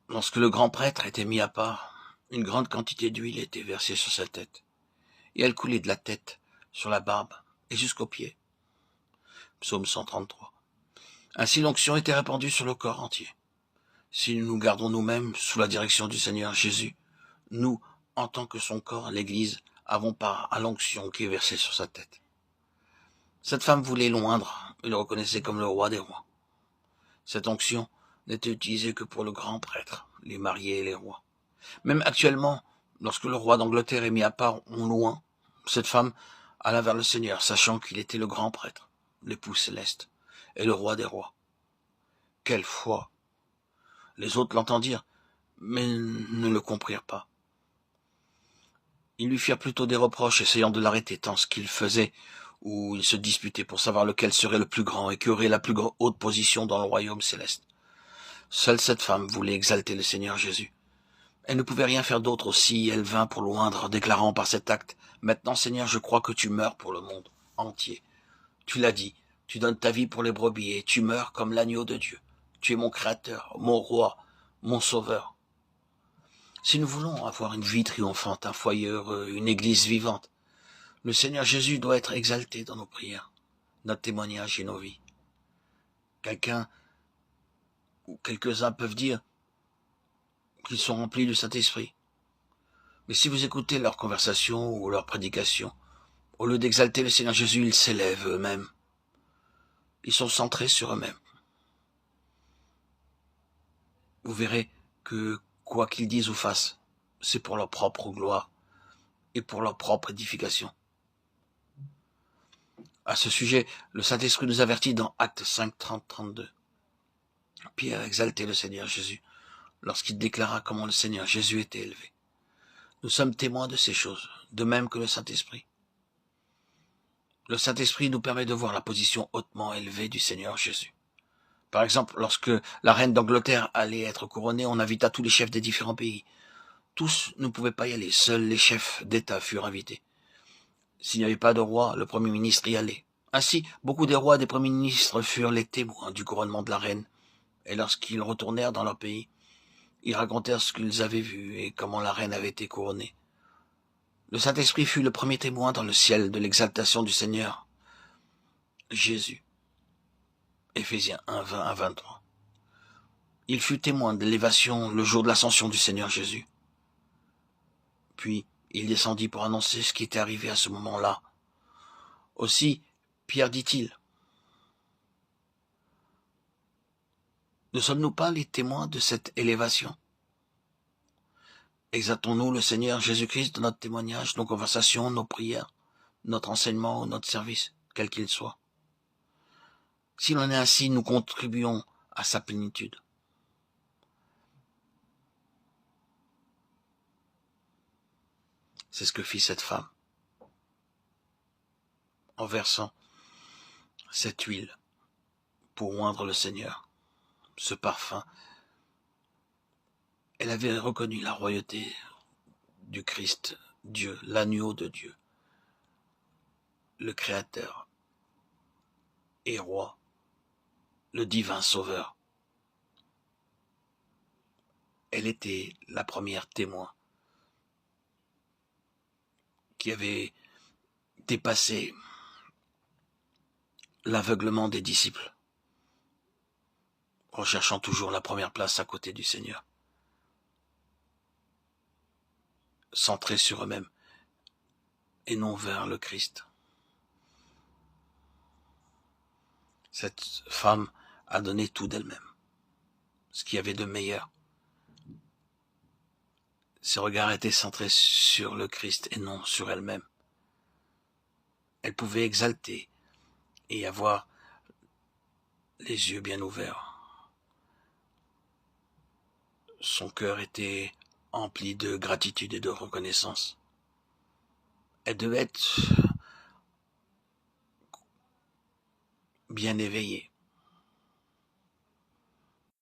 Lorsque le grand prêtre était mis à part, une grande quantité d'huile était versée sur sa tête, et elle coulait de la tête, sur la barbe, et jusqu'aux pieds. Psaume 133. Ainsi l'onction était répandue sur le corps entier. Si nous nous gardons nous-mêmes sous la direction du Seigneur Jésus, nous, en tant que son corps, l'Église, avons part à l'onction qui est versée sur sa tête. Cette femme voulait l'oindre et le reconnaissait comme le roi des rois. Cette onction n'était utilisée que pour le grand prêtre, les mariés et les rois. Même actuellement, lorsque le roi d'Angleterre est mis à part, on loin, cette femme alla vers le Seigneur, sachant qu'il était le grand prêtre, l'époux céleste, et le roi des rois. Quelle foi! Les autres l'entendirent, mais ne le comprirent pas. Ils lui firent plutôt des reproches, essayant de l'arrêter tant ce qu'il faisait, où ils se disputaient pour savoir lequel serait le plus grand et qui aurait la plus haute position dans le royaume céleste. Seule cette femme voulait exalter le Seigneur Jésus. Elle ne pouvait rien faire d'autre aussi, elle vint pour l'oindre, déclarant par cet acte, « Maintenant, Seigneur, je crois que tu meurs pour le monde entier. Tu l'as dit, tu donnes ta vie pour les brebis et tu meurs comme l'agneau de Dieu. Tu es mon Créateur, mon Roi, mon Sauveur. » Si nous voulons avoir une vie triomphante, un foyer heureux, une église vivante, le Seigneur Jésus doit être exalté dans nos prières, notre témoignage et nos vies. Quelqu'un ou quelques-uns peuvent dire qu'ils sont remplis du Saint-Esprit. Mais si vous écoutez leur conversation ou leur prédication, au lieu d'exalter le Seigneur Jésus, ils s'élèvent eux-mêmes. Ils sont centrés sur eux-mêmes. Vous verrez que quoi qu'ils disent ou fassent, c'est pour leur propre gloire et pour leur propre édification. À ce sujet, le Saint-Esprit nous avertit dans Actes 5, 30, 32. Pierre exaltait le Seigneur Jésus lorsqu'il déclara comment le Seigneur Jésus était élevé. Nous sommes témoins de ces choses, de même que le Saint-Esprit. Le Saint-Esprit nous permet de voir la position hautement élevée du Seigneur Jésus. Par exemple, lorsque la reine d'Angleterre allait être couronnée, on invita tous les chefs des différents pays. Tous ne pouvaient pas y aller, seuls les chefs d'État furent invités. S'il n'y avait pas de roi, le Premier ministre y allait. Ainsi, beaucoup des rois et des premiers ministres furent les témoins du couronnement de la reine. Et lorsqu'ils retournèrent dans leur pays, ils racontèrent ce qu'ils avaient vu et comment la reine avait été couronnée. Le Saint-Esprit fut le premier témoin dans le ciel de l'exaltation du Seigneur Jésus. Éphésiens 1, 20 à 23. Il fut témoin de l'élévation le jour de l'ascension du Seigneur Jésus. Puis, il descendit pour annoncer ce qui était arrivé à ce moment-là. Aussi, Pierre dit-il, « Ne sommes-nous pas les témoins de cette élévation ? Exaltons-nous le Seigneur Jésus-Christ dans notre témoignage, nos conversations, nos prières, notre enseignement ou notre service, quel qu'il soit. S'il en est ainsi, nous contribuons à sa plénitude. » C'est ce que fit cette femme, en versant cette huile pour oindre le Seigneur, ce parfum. Elle avait reconnu la royauté du Christ, Dieu, l'agneau de Dieu, le Créateur et Roi, le divin Sauveur. Elle était la première témoin qui avait dépassé l'aveuglement des disciples, recherchant toujours la première place à côté du Seigneur, centrés sur eux-mêmes et non vers le Christ. Cette femme a donné tout d'elle-même, ce qu'il y avait de meilleur. Ses regards étaient centrés sur le Christ et non sur elle-même. Elle pouvait exalter et avoir les yeux bien ouverts. Son cœur était empli de gratitude et de reconnaissance. Elle devait être bien éveillée